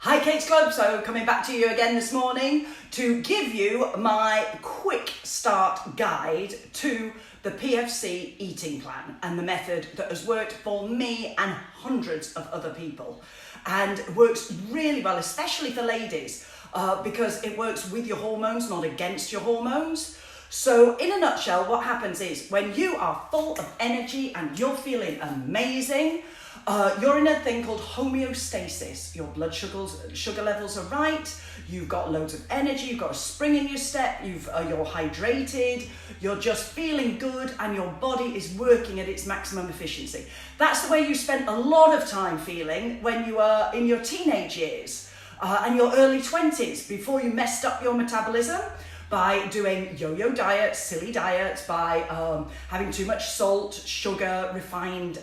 Hi Kate's Club, so coming back to you again this morning to give you my quick start guide to the PFC eating plan and the method that has worked for me and hundreds of other people and works really well, especially for ladies, because it works with your hormones, not against your hormones. So in a nutshell, what happens is when you are full of energy and you're feeling amazing, you're in a thing called homeostasis. Your blood sugar levels are right, you've got loads of energy, you've got a spring in your step, you're hydrated, you're just feeling good and your body is working at its maximum efficiency. That's the way you spent a lot of time feeling when you were in your teenage years and your early 20s before you messed up your metabolism by doing yo-yo diets, silly diets, by having too much salt, sugar, refined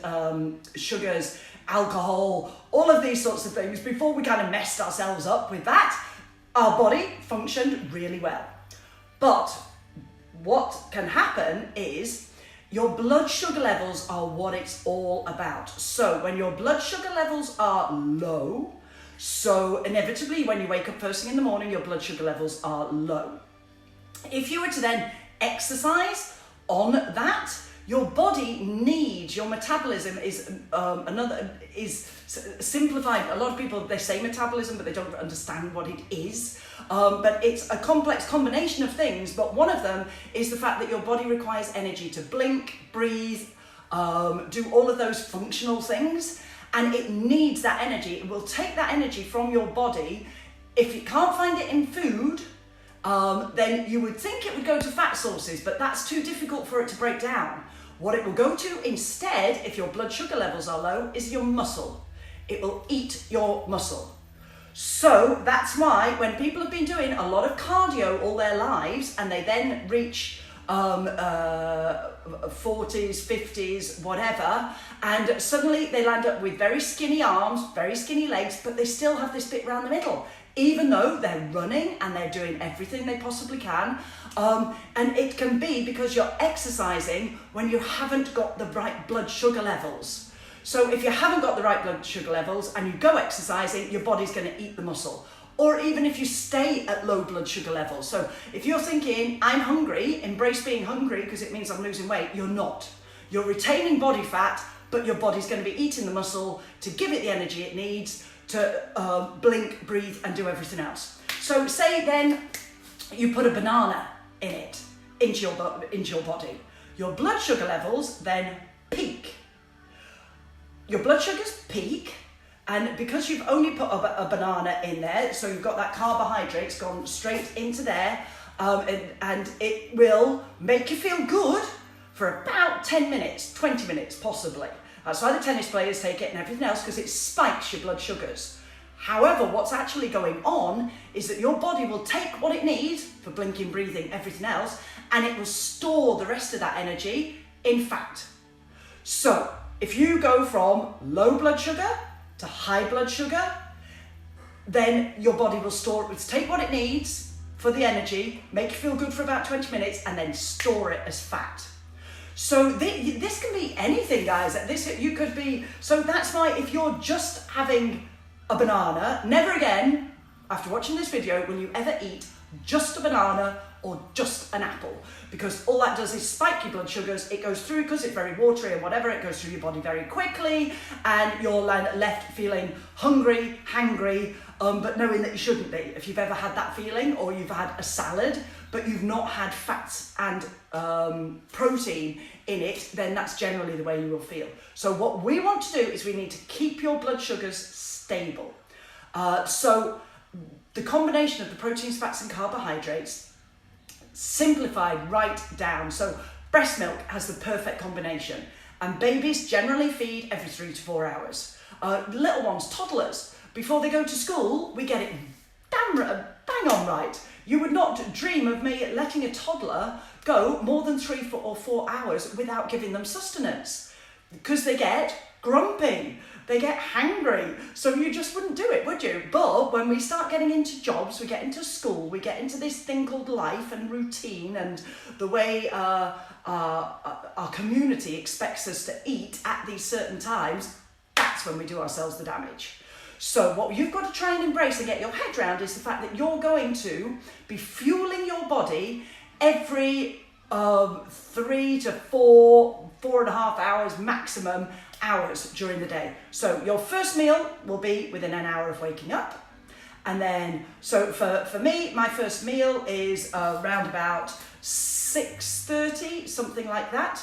sugars, alcohol, all of these sorts of things. Before we kind of messed ourselves up with that, our body functioned really well. But what can happen is your blood sugar levels are what it's all about. So when your blood sugar levels are low, so inevitably when you wake up first thing in the morning, your blood sugar levels are low. If you were to then exercise on that, your body needs, your metabolism is simplified. A lot of people, they say metabolism, but they don't understand what it is. But it's a complex combination of things, but one of them is the fact that your body requires energy to blink, breathe, do all of those functional things, and it needs that energy. It will take that energy from your body. If it can't find it in food, then you would think it would go to fat sources, but that's too difficult for it to break down. What it will go to instead, if your blood sugar levels are low, is your muscle. It will eat your muscle. So that's why when people have been doing a lot of cardio all their lives and they then reach 40s, 50s, whatever, and suddenly they land up with very skinny arms, very skinny legs, but they still have this bit around the middle, even though they're running and they're doing everything they possibly can. And it can be because you're exercising when you haven't got the right blood sugar levels. So if you haven't got the right blood sugar levels and you go exercising, your body's going to eat the muscle. Or even if you stay at low blood sugar levels. So if you're thinking, I'm hungry, embrace being hungry because it means I'm losing weight, you're not. You're retaining body fat, but your body's going to be eating the muscle to give it the energy it needs to blink, breathe, and do everything else. So say then you put a banana in it, into your body. Your blood sugar levels then peak. Your blood sugars peak, and because you've only put a banana in there, so you've got that carbohydrates gone straight into there, and it will make you feel good for about 10 minutes, 20 minutes possibly. That's why the tennis players take it and everything else, because it spikes your blood sugars. However, what's actually going on is that your body will take what it needs for blinking, breathing, everything else, and it will store the rest of that energy in fat. So if you go from low blood sugar to high blood sugar, then your body will take what it needs for the energy, make you feel good for about 20 minutes, and then store it as fat. So this can be anything, guys. You could be, so that's why if you're just having a banana, never again, after watching this video, will you ever eat just a banana or just an apple, because all that does is spike your blood sugars. It goes through, because it's very watery and whatever, it goes through your body very quickly, and you're left feeling hungry, hangry, but knowing that you shouldn't be. If you've ever had that feeling, or you've had a salad, but you've not had fats and protein in it, then that's generally the way you will feel. So what we want to do is we need to keep your blood sugars stable. So the combination of the proteins, fats and carbohydrates, simplified right down. So breast milk has the perfect combination, and babies generally feed every 3 to 4 hours. Little ones, toddlers, before they go to school, we get it bang on right. You would not dream of me letting a toddler go more than 3 or 4 hours without giving them sustenance, because they get grumpy, they get hangry, so you just wouldn't do it, would you? But when we start getting into jobs, we get into school, we get into this thing called life and routine, and the way our community expects us to eat at these certain times, that's when we do ourselves the damage. So what you've got to try and embrace and get your head around is the fact that you're going to be fueling your body every 3 to 4.5 hours maximum hours during the day. So your first meal will be within an hour of waking up. And then, so for me, my first meal is around about 6:30, something like that.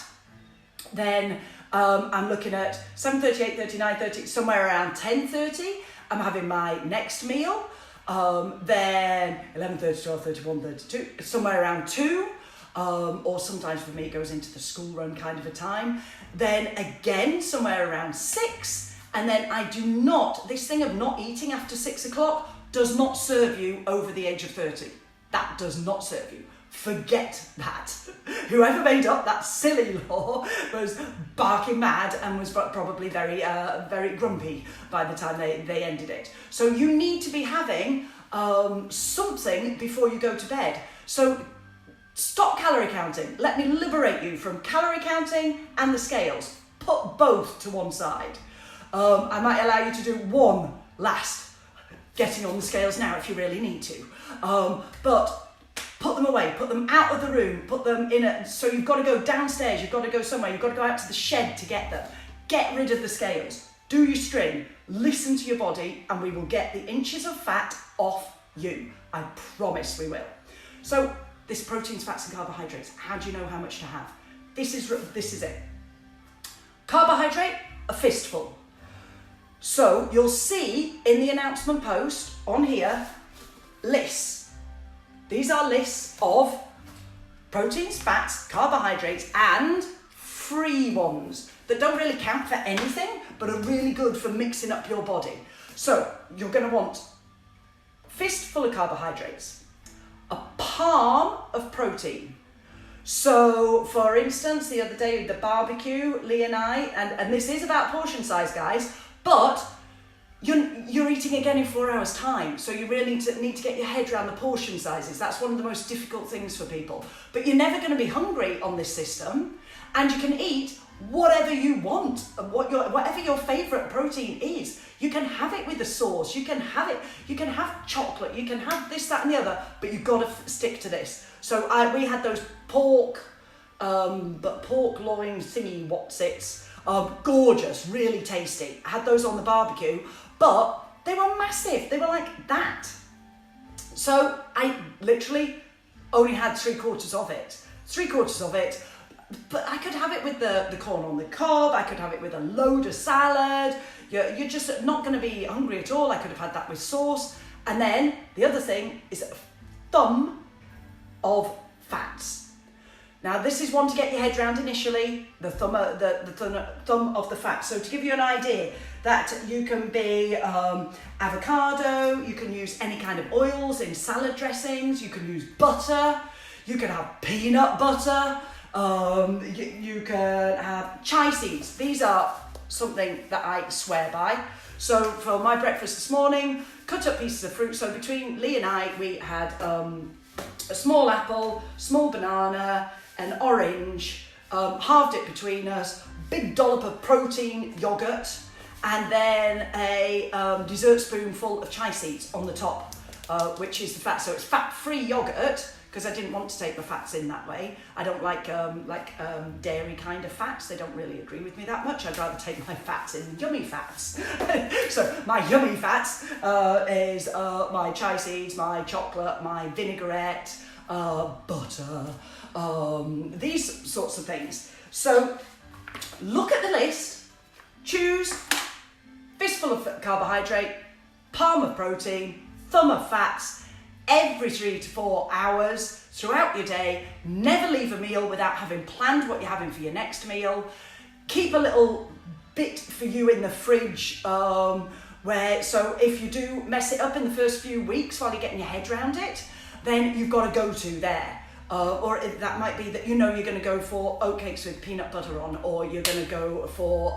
Then I'm looking at 7:30, 8:30, 9:30, somewhere around 10:30. I'm having my next meal. Then 11:30, 12:30, 1:30, 2, somewhere around 2. Or sometimes for me it goes into the school run kind of a time. Then again, somewhere around 6. And then I do not, this thing of not eating after 6 o'clock does not serve you over the age of 30. That does not serve you. Forget that. Whoever made up that silly law was barking mad and was probably very, very grumpy by the time they ended it. So you need to be having something before you go to bed. So stop calorie counting. Let me liberate you from calorie counting and the scales. Put both to one side. I might allow you to do one last getting on the scales now if you really need to. But put them away, put them out of the room, put them in a, so you've got to go downstairs, you've got to go somewhere, you've got to go out to the shed to get them. Get rid of the scales. Do your string. Listen to your body and we will get the inches of fat off you. I promise we will. So this proteins, fats and carbohydrates, how do you know how much to have? This is it. Carbohydrate, a fistful. So you'll see in the announcement post on here, lists. These are lists of proteins, fats, carbohydrates, and free ones that don't really count for anything, but are really good for mixing up your body. So you're going to want a fistful of carbohydrates, a palm of protein. So for instance, the other day with the barbecue, Lee and I, and this is about portion size, guys, but you're eating again in 4 hours time. So you really need to get your head around the portion sizes. That's one of the most difficult things for people. But you're never going to be hungry on this system, and you can eat whatever you want, whatever your favorite protein is. You can have it with the sauce, you can have chocolate, you can have this, that and the other, but you've got to stick to this. So we had those pork loin thingy whatsits, gorgeous, really tasty. I had those on the barbecue, but they were massive, they were like that. So I literally only had 3/4 of it. 3/4 of it. But I could have it with the corn on the cob, I could have it with a load of salad. You're just not going to be hungry at all. I could have had that with sauce. And then the other thing is a thumb of fats. Now this is one to get your head around initially, the thumb of the fat. So to give you an idea, that you can be avocado, you can use any kind of oils in salad dressings, you can use butter, you can have peanut butter, you can have chia seeds. These are something that I swear by. So for my breakfast this morning, cut up pieces of fruit. So between Lee and I, we had a small apple, small banana, an orange, halved it between us, big dollop of protein yogurt, and then a dessert spoonful of chia seeds on the top, which is the fat. So it's fat-free yogurt, because I didn't want to take the fats in that way. I don't like dairy kind of fats. They don't really agree with me that much. I'd rather take my fats in yummy fats. So my yummy fats is my chia seeds, my chocolate, my vinaigrette, butter, these sorts of things. So look at the list, choose fistful of carbohydrate, palm of protein, thumb of fats, every 3 to 4 hours throughout your day. Never leave a meal without having planned what you're having for your next meal. Keep a little bit for you in the fridge, so if you do mess it up in the first few weeks while you're getting your head around it, then you've got to go to there. Or that might be that you're going to go for oatcakes with peanut butter on, or you're going to go for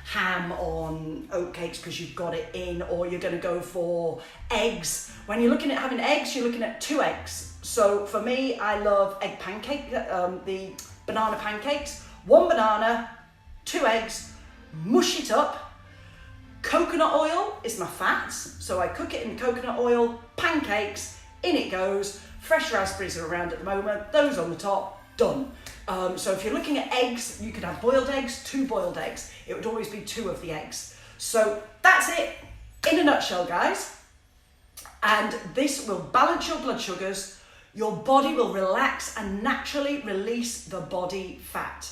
ham on oatcakes because you've got it in, or you're going to go for eggs. When you're looking at having eggs, you're looking at 2 eggs. So for me, I love egg pancake, the banana pancakes. 1 banana, 2 eggs, mush it up, Coconut oil is my fats, so I cook it in coconut oil, pancakes, in it goes. Fresh raspberries are around at the moment, those on the top, done. So if you're looking at eggs, you could have boiled eggs, 2 boiled eggs. It would always be 2 of the eggs. So that's it in a nutshell, guys. And this will balance your blood sugars. Your body will relax and naturally release the body fat.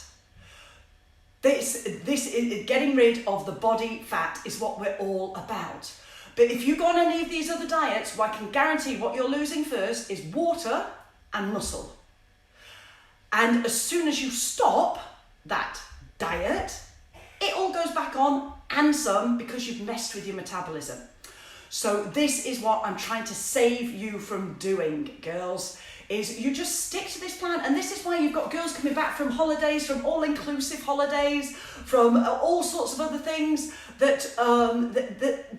This is getting rid of the body fat is what we're all about. But if you go on any of these other diets, well, I can guarantee what you're losing first is water and muscle. And as soon as you stop that diet, it all goes back on and some because you've messed with your metabolism. So this is what I'm trying to save you from doing, girls, is you just stick to this plan. And this is why you've got girls coming back from holidays, from all-inclusive holidays, from all sorts of other things that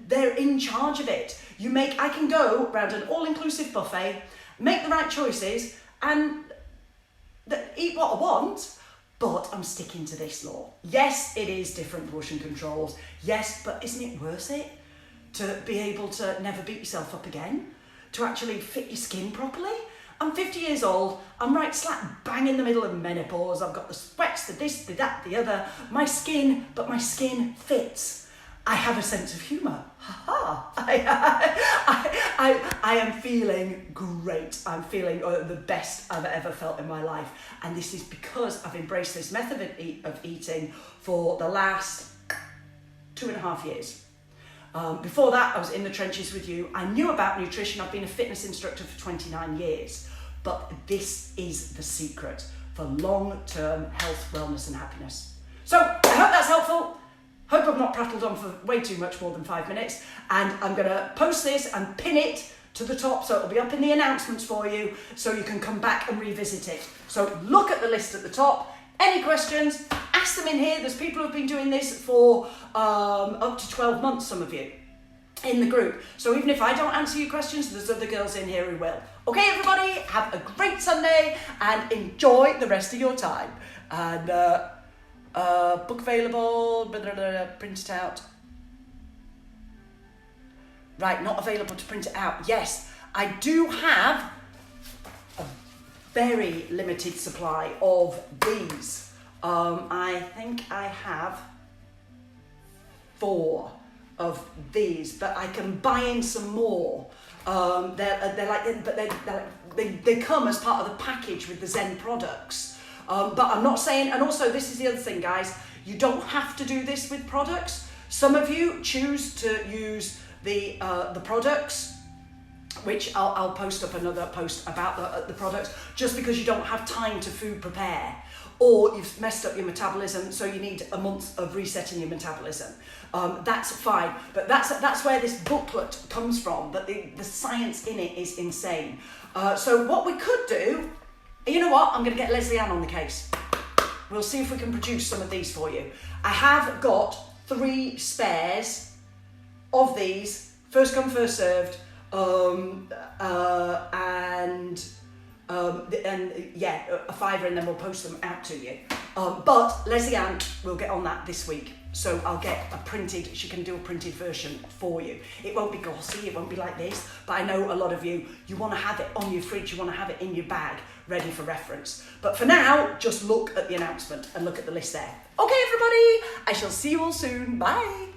they're in charge of it. I can go around an all-inclusive buffet, make the right choices, and eat what I want, but I'm sticking to this law. Yes, it is different portion controls. Yes, but isn't it worth it to be able to never beat yourself up again? To actually fit your skin properly? I'm 50 years old. I'm right slap bang in the middle of menopause. I've got the sweats, the this, the that, the other. My skin fits. I have a sense of humour. I am feeling great. I'm feeling the best I've ever felt in my life. And this is because I've embraced this method of eating for the last 2.5 years. Before that, I was in the trenches with you. I knew about nutrition. I've been a fitness instructor for 29 years. But this is the secret for long-term health, wellness and happiness. So I hope that's helpful. Hope I've not prattled on for way too much more than 5 minutes. And I'm going to post this and pin it to the top so it'll be up in the announcements for you so you can come back and revisit it. So look at the list at the top. Any questions, ask them in here. There's people who've been doing this for up to 12 months, some of you, in the group. So even if I don't answer your questions, there's other girls in here who will. Okay, everybody, have a great Sunday and enjoy the rest of your time. And book available, print it out. Right, not available to print it out. Yes, I do have a very limited supply of these. I think I have 4 of these, but I can buy in some more. They come as part of the package with the Zen products. But I'm not saying, and also this is the other thing, guys, you don't have to do this with products. Some of you choose to use the products, which I'll post up another post about the products, just because you don't have time to food prepare, or you've messed up your metabolism, so you need a month of resetting your metabolism. That's fine, but that's where this booklet comes from, but the science in it is insane. So what we could do, you know what, I'm going to get Leslie Ann on the case. We'll see if we can produce some of these for you. I have got 3 spares of these, first come, first served, and yeah, a £5 and then we'll post them out to you. But Leslie Ann will get on that this week. So I'll get she can do a printed version for you. It won't be glossy, it won't be like this, but I know a lot of you want to have it on your fridge, you want to have it in your bag, ready for reference. But for now, just look at the announcement and look at the list there. Okay, everybody, I shall see you all soon. Bye.